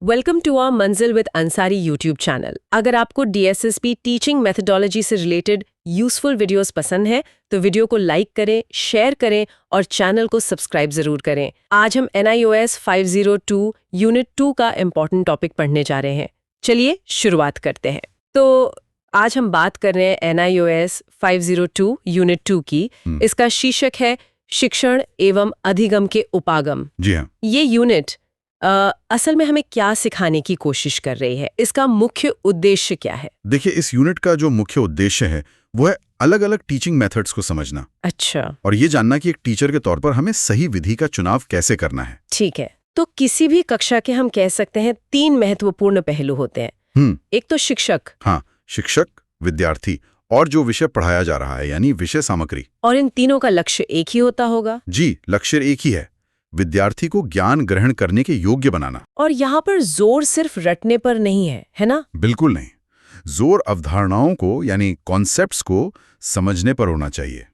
Welcome to our मंजिल with Ansari YouTube channel. अगर आपको डीएसएसपी टीचिंग मेथोडोलॉजी से रिलेटेड यूजफुल वीडियोस पसंद है तो वीडियो को लाइक करें, शेयर करें और चैनल को सब्सक्राइब जरूर करें। आज हम NIOS 502 यूनिट 2 का इम्पोर्टेंट टॉपिक पढ़ने जा रहे हैं। चलिए शुरुआत करते हैं। तो आज हम बात कर रहे हैं NIOS 502 यूनिट 2 की। इसका शीर्षक है शिक्षण एवं अधिगम के उपागम। जी हाँ। ये यूनिट असल में हमें क्या सिखाने की कोशिश कर रही है? इसका मुख्य उद्देश्य क्या है? देखिए, इस यूनिट का जो मुख्य उद्देश्य है वो है अलग अलग टीचिंग मेथड्स को समझना। अच्छा। और ये जानना कि एक टीचर के तौर पर हमें सही विधि का चुनाव कैसे करना है। ठीक है, तो किसी भी कक्षा के हम कह सकते हैं 3 महत्वपूर्ण पहलू होते हैं। एक तो शिक्षक। हाँ, शिक्षक, विद्यार्थी और जो विषय पढ़ाया जा रहा है यानी विषय सामग्री। और इन तीनों का लक्ष्य एक ही होता होगा? जी, लक्ष्य एक ही है, विद्यार्थी को ज्ञान ग्रहण करने के योग्य बनाना। और यहाँ पर जोर सिर्फ रटने पर नहीं है ना? बिल्कुल नहीं, जोर अवधारणाओं को यानी कॉन्सेप्ट्स को समझने पर होना चाहिए।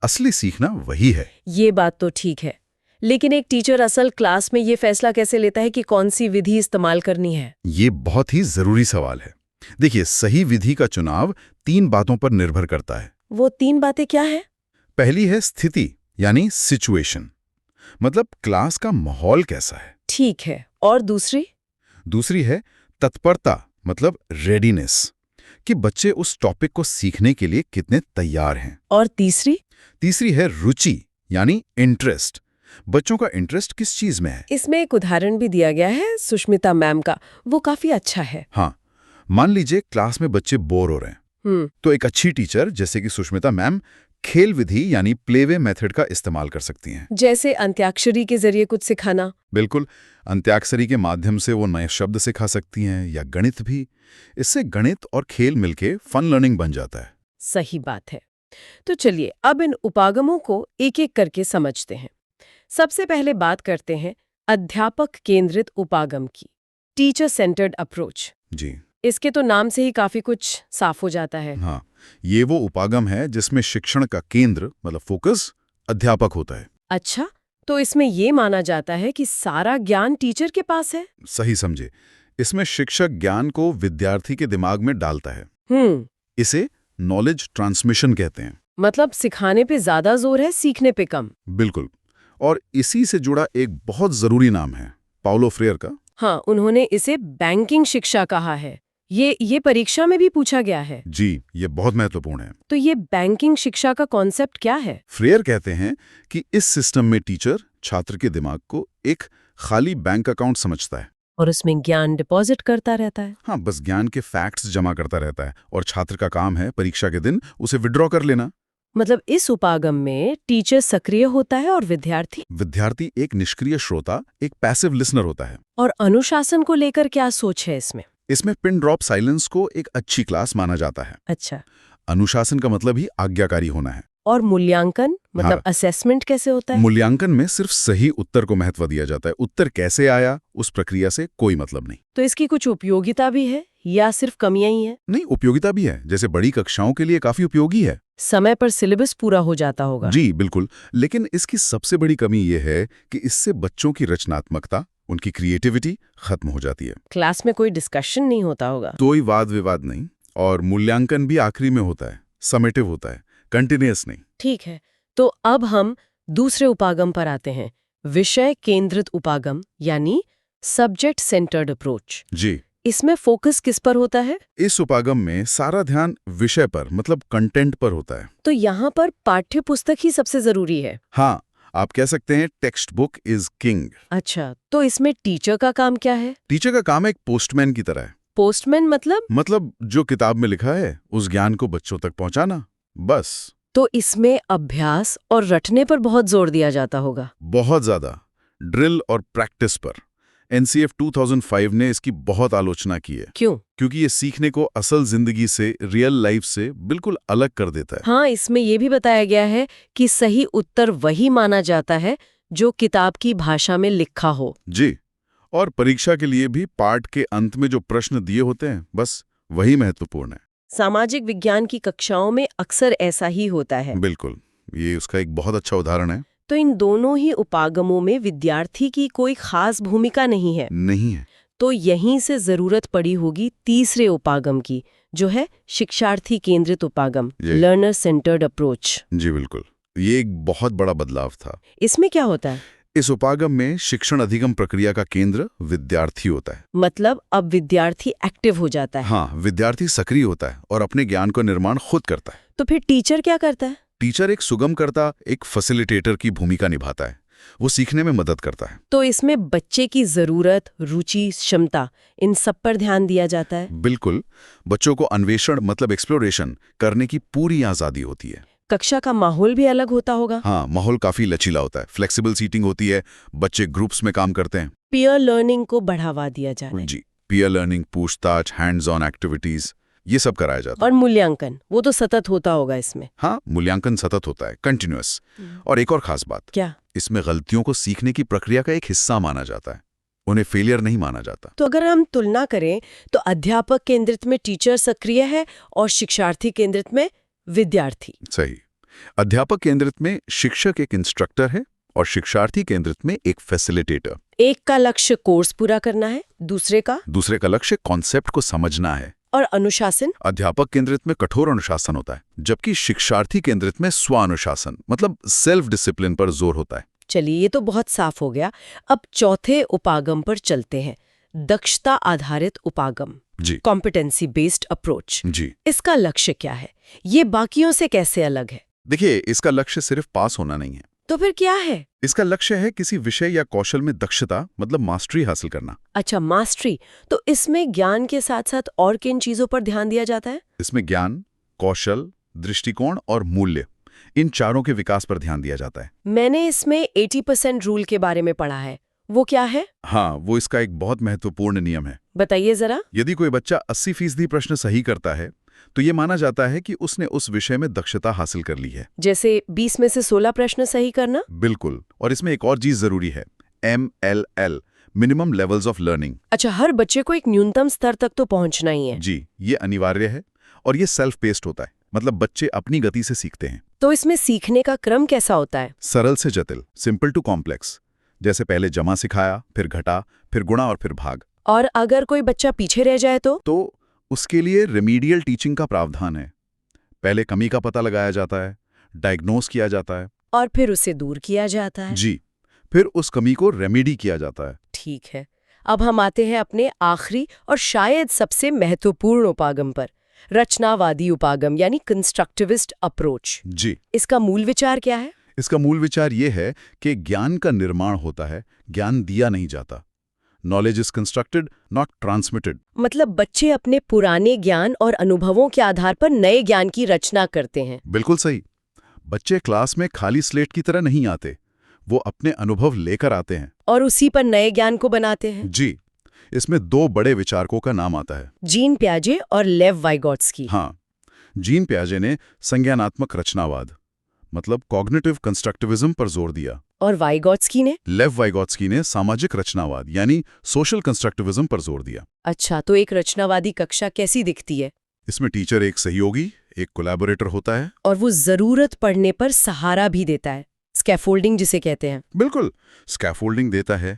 असली सीखना वही है। ये बात तो ठीक है, लेकिन एक टीचर असल क्लास में ये फैसला कैसे लेता है कि कौन सी विधि इस्तेमाल करनी है? ये बहुत ही जरूरी सवाल है। देखिए, सही विधि का चुनाव 3 बातों पर निर्भर करता है। वो 3 बातें क्या है? पहली है स्थिति यानी सिचुएशन, मतलब क्लास का माहौल कैसा है। ठीक है, और दूसरी? दूसरी है तत्परता, मतलब रेडीनेस, कि बच्चे उस टॉपिक को सीखने के लिए कितने तैयार हैं। और तीसरी? तीसरी है रुचि यानी इंटरेस्ट, बच्चों का इंटरेस्ट किस चीज में है। इसमें एक उदाहरण भी दिया गया है सुष्मिता मैम का, वो काफी अच्छा है। हाँ, मान लीजिए क्लास में बच्चे बोर हो रहे हैं, तो एक अच्छी टीचर जैसे कि सुष्मिता मैम खेल विधि यानी प्लेवे मेथड का इस्तेमाल कर सकती हैं। जैसे अंत्याक्षरी के जरिए कुछ सिखाना। बिल्कुल, अंत्याक्षरी के माध्यम से वो नए शब्द सिखा सकती हैं, या गणित भी। इससे गणित और खेल मिलके फन लर्निंग बन जाता है। सही बात है। तो चलिए अब इन उपागमों को एक एक करके समझते हैं। सबसे पहले बात करते हैं अध्यापक केंद्रित उपागम की, टीचर सेंटर्ड अप्रोच। जी, इसके तो नाम से ही काफी कुछ साफ हो जाता है। हाँ, ये वो उपागम है जिसमें शिक्षण का केंद्र मतलब फोकस अध्यापक होता है। अच्छा, तो इसमें ये माना जाता है कि सारा ज्ञान टीचर के पास है? सही समझे, इसमें शिक्षक ज्ञान को विद्यार्थी के दिमाग में डालता है। इसे नॉलेज ट्रांसमिशन कहते हैं। मतलब सिखाने पे ज्यादा जोर है, सीखने पे कम। बिल्कुल, और इसी से जुड़ा एक बहुत जरूरी नाम है पाउलो फ्रेयर का। हाँ, उन्होंने इसे बैंकिंग शिक्षा कहा है। ये परीक्षा में भी पूछा गया है। जी, ये बहुत महत्वपूर्ण है। तो ये बैंकिंग शिक्षा का कॉन्सेप्ट क्या है? फ्रेयर कहते हैं कि इस सिस्टम में टीचर छात्र के दिमाग को एक खाली बैंक अकाउंट समझता है और उसमें ज्ञान डिपॉजिट करता रहता है। हाँ, बस ज्ञान के फैक्ट्स जमा करता रहता है और छात्र का काम है परीक्षा के दिन उसे विड्रॉ कर लेना। मतलब इस उपागम में टीचर सक्रिय होता है और विद्यार्थी एक निष्क्रिय श्रोता, एक पैसिव लिसनर होता है। और अनुशासन को लेकर क्या सोच है इसमें? इसमें पिन ड्रॉप साइलेंस को एक अच्छी क्लास माना जाता है। अच्छा। अनुशासन का मतलब ही आज्ञाकारी होना है। और मूल्यांकन मतलब असेसमेंट कैसे होता है? मूल्यांकन में सिर्फ सही उत्तर को महत्व दिया जाता है, उत्तर कैसे आया उस प्रक्रिया से कोई मतलब नहीं। तो इसकी कुछ उपयोगिता भी है या सिर्फ कमियां ही है? नहीं, उपयोगिता भी है, जैसे बड़ी कक्षाओं के लिए काफी उपयोगी है। समय पर सिलेबस पूरा हो जाता होगा। जी बिल्कुल, लेकिन इसकी सबसे बड़ी कमी ये है कि इससे बच्चों की रचनात्मकता, उनकी क्रिएटिविटी खत्म हो जाती है। क्लास में कोई डिस्कशन नहीं होता होगा? कोई वाद विवाद नहीं, और मूल्यांकन भी आखिरी में होता है, समेटिव होता है, कंटिन्यूअस नहीं। ठीक है, तो अब हम दूसरे उपागम पर आते हैं, विषय केंद्रित उपागम यानी सब्जेक्ट सेंटर्ड अप्रोच। जी, इसमें फोकस किस पर होता है? इस उपागम में सारा ध्यान विषय पर मतलब कंटेंट पर होता है। तो यहाँ पर पाठ्य पुस्तक ही सबसे जरूरी है? हाँ, आप कह सकते हैं टेक्स्ट बुक इज किंग। अच्छा, तो इसमें टीचर का काम क्या है? टीचर का काम एक पोस्टमैन की तरह है। पोस्टमैन मतलब जो किताब में लिखा है उस ज्ञान को बच्चों तक पहुंचाना, बस। तो इसमें अभ्यास और रटने पर बहुत जोर दिया जाता होगा? बहुत ज्यादा, ड्रिल और प्रैक्टिस पर। NCF 2005 ने इसकी बहुत आलोचना की है। क्यों? क्योंकि ये सीखने को असल जिंदगी से, रियल लाइफ से बिल्कुल अलग कर देता है। हाँ, इसमें ये भी बताया गया है कि सही उत्तर वही माना जाता है जो किताब की भाषा में लिखा हो। जी, और परीक्षा के लिए भी पाठ के अंत में जो प्रश्न दिए होते हैं, बस वही महत्वपूर्ण है। सामाजिक विज्ञान की कक्षाओं में अक्सर ऐसा ही होता है। बिल्कुल, ये उसका एक बहुत अच्छा उदाहरण है। तो इन दोनों ही उपागमों में विद्यार्थी की कोई खास भूमिका नहीं है? नहीं है। तो यहीं से जरूरत पड़ी होगी तीसरे उपागम की, जो है शिक्षार्थी केंद्रित उपागम, लर्नर सेंटर्ड अप्रोच। जी बिल्कुल, ये एक बहुत बड़ा बदलाव था। इसमें क्या होता है? इस उपागम में शिक्षण अधिगम प्रक्रिया का केंद्र विद्यार्थी होता है। मतलब अब विद्यार्थी एक्टिव हो जाता है। हाँ, विद्यार्थी सक्रिय होता है और अपने ज्ञान का निर्माण खुद करता है। तो फिर टीचर क्या करता है? टीचर एक सुगमकर्ता, एक फैसिलिटेटर की भूमिका निभाता है। वो सीखने में मदद करता है। तो इसमें बच्चे की जरूरत, रुचि, क्षमता, इन सब पर ध्यान दिया जाता है। बिल्कुल, बच्चों को अन्वेषण मतलब एक्सप्लोरेशन करने की पूरी आजादी होती है। कक्षा का माहौल भी अलग होता होगा। हाँ, माहौल काफी लचीला होता है, फ्लेक्सिबल सीटिंग होती है, बच्चे ग्रुप्स में काम करते हैं। पीयर लर्निंग को बढ़ावा दिया जा रहा है। जी, पीयर लर्निंग, पूछताछ, हैंड्स ऑन एक्टिविटीज, ये सब कराया जाता है। और मूल्यांकन, वो तो सतत होता होगा इसमें। हाँ, मूल्यांकन सतत होता है, कंटिन्यूअस। और एक और खास बात, क्या? इसमें गलतियों को सीखने की प्रक्रिया का एक हिस्सा माना जाता है, उन्हें फेलियर नहीं माना जाता। तो अगर हम तुलना करें तो अध्यापक केंद्रित में टीचर सक्रिय है और शिक्षार्थी केंद्रित में विद्यार्थी। सही। अध्यापक केंद्रित में शिक्षक एक इंस्ट्रक्टर है और शिक्षार्थी केंद्रित में एक फैसिलिटेटर। एक का लक्ष्य कोर्स पूरा करना है, दूसरे का लक्ष्य कॉन्सेप्ट को समझना है। और अनुशासन? अध्यापक केंद्रित में कठोर अनुशासन होता है, जबकि शिक्षार्थी केंद्रित में स्वानुशासन मतलब सेल्फ डिसिप्लिन पर जोर होता है। चलिए, ये तो बहुत साफ हो गया। अब चौथे उपागम पर चलते हैं, दक्षता आधारित उपागम, जी, कॉम्पिटेंसी बेस्ड अप्रोच। जी। इसका लक्ष्य क्या है? ये बाकियों से कैसे अलग है? देखिए, इसका लक्ष्य सिर्फ पास होना नहीं है। तो फिर क्या है? इसका लक्ष्य है किसी विषय या कौशल में दक्षता मतलब मास्टरी हासिल करना। अच्छा, मास्टरी। तो इसमें ज्ञान के साथ साथ और किन चीजों पर ध्यान दिया जाता है? इसमें ज्ञान, कौशल, दृष्टिकोण और मूल्य, इन चारों के विकास पर ध्यान दिया जाता है। मैंने इसमें 80% रूल के बारे में पढ़ा है, वो क्या है? हाँ, वो इसका एक बहुत महत्वपूर्ण नियम है। बताइए जरा। यदि कोई बच्चा 80% प्रश्न सही करता है तो ये माना जाता है कि उसने उस विषय में दक्षता हासिल कर ली है। जैसे 20 में से 16 प्रश्न सही करना? बिल्कुल। और इसमें एक और चीज जरूरी है, MLL, minimum levels of learning. अच्छा, हर बच्चे को एक न्यूनतम स्तर तक तो पहुंचना ही है। जी, ये अनिवार्य है और ये सेल्फ पेस्ड होता है, मतलब बच्चे अपनी गति से सीखते हैं। तो इसमें सीखने का क्रम कैसा होता है? सरल से जटिल, सिंपल टू कॉम्प्लेक्स। जैसे पहले जमा सिखाया, फिर घटा, फिर गुणा और फिर भाग। और अगर कोई बच्चा पीछे रह जाए तो उसके लिए रेमीडियल टीचिंग का प्रावधान है। पहले कमी का पता लगाया जाता है, डायग्नोस किया जाता है और फिर उसे दूर किया जाता है। जी, फिर उस कमी को रेमेडी किया जाता है। ठीक है, अब हम आते हैं अपने आखिरी और शायद सबसे महत्वपूर्ण उपागम पर, रचनावादी उपागम यानी कंस्ट्रक्टिविस्ट अप्रोच। जी, इसका मूल विचार क्या है? इसका मूल विचार ये है कि ज्ञान का निर्माण होता है, ज्ञान दिया नहीं जाता। Knowledge is constructed, not transmitted. मतलब बच्चे अपने पुराने ज्ञान और अनुभवों के आधार पर नए ज्ञान की रचना करते हैं। बिल्कुल सही। बच्चे क्लास में खाली स्लेट की तरह नहीं आते, वो अपने अनुभव लेकर आते हैं और उसी पर नए ज्ञान को बनाते हैं। जी, इसमें दो बड़े विचारकों का नाम आता है, जीन पियाजे और लेव वाइगोट्स्की। हाँ, जीन पियाजे ने संज्ञानात्मक रचनावाद मतलब कॉग्निटिव कंस्ट्रक्टिविज्म पर जोर दिया और वाइगोट्स्की ने? लेव वाइगोट्स्की ने सामाजिक रचनावाद यानी सोशल कंस्ट्रक्टिविज्म पर जोर दिया। अच्छा, तो एक रचनावादी कक्षा कैसी दिखती है? इसमें टीचर एक सहयोगी, एक कोलैबोरेटर होता है और वो जरूरत पड़ने पर सहारा भी देता है, स्कैफोल्डिंग जिसे कहते हैं। बिल्कुल, स्कैफोल्डिंग देता है।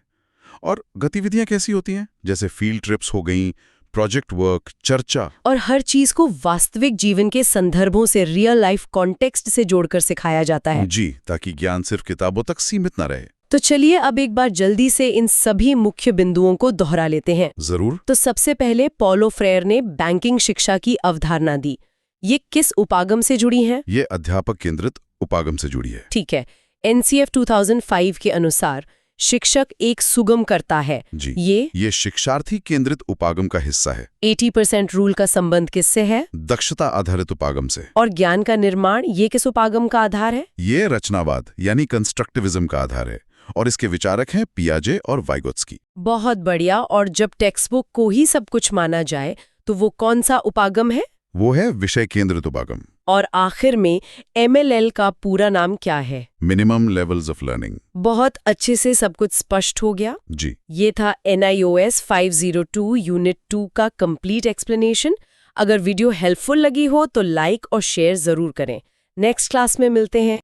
और गतिविधियां कैसी होती हैं? जैसे फील्ड ट्रिप्स हो गई, प्रोजेक्ट वर्क, चर्चा। और हर चीज को वास्तविक जीवन के संदर्भों से, रियल लाइफ कॉन्टेक्स्ट से जोड़कर सिखाया जाता है। जी, ताकि ज्ञान सिर्फ किताबों तक सीमित न रहे। तो चलिए अब एक बार जल्दी से इन सभी मुख्य बिंदुओं को दोहरा लेते हैं। जरूर। तो सबसे पहले पॉलो फ्रेयर ने बैंकिंग शिक्षा की अवधारणा दी। ये किस उपागम से जुड़ी है? ये अध्यापक केंद्रित उपागम से जुड़ी है। ठीक है। NCF 2005 के अनुसार शिक्षक एक सुगमकर्ता है। जी, ये शिक्षार्थी केंद्रित उपागम का हिस्सा है। 80% रूल का संबंध किससे है? दक्षता आधारित उपागम से। और ज्ञान का निर्माण ये किस उपागम का आधार है? ये रचनावाद यानी कंस्ट्रक्टिविज्म का आधार है और इसके विचारक हैं पियाजे और वाइगोट्स्की। बहुत बढ़िया। और जब टेक्स्ट बुक को ही सब कुछ माना जाए तो वो कौन सा उपागम है? वो है विषय केंद्रित उपागम। और आखिर में MLL का पूरा नाम क्या है? Minimum levels of learning. बहुत अच्छे से सब कुछ स्पष्ट हो गया। जी, ये था NIOS 502 यूनिट 2 का कंप्लीट एक्सप्लेनेशन। अगर वीडियो हेल्पफुल लगी हो तो लाइक और शेयर जरूर करें। नेक्स्ट क्लास में मिलते हैं।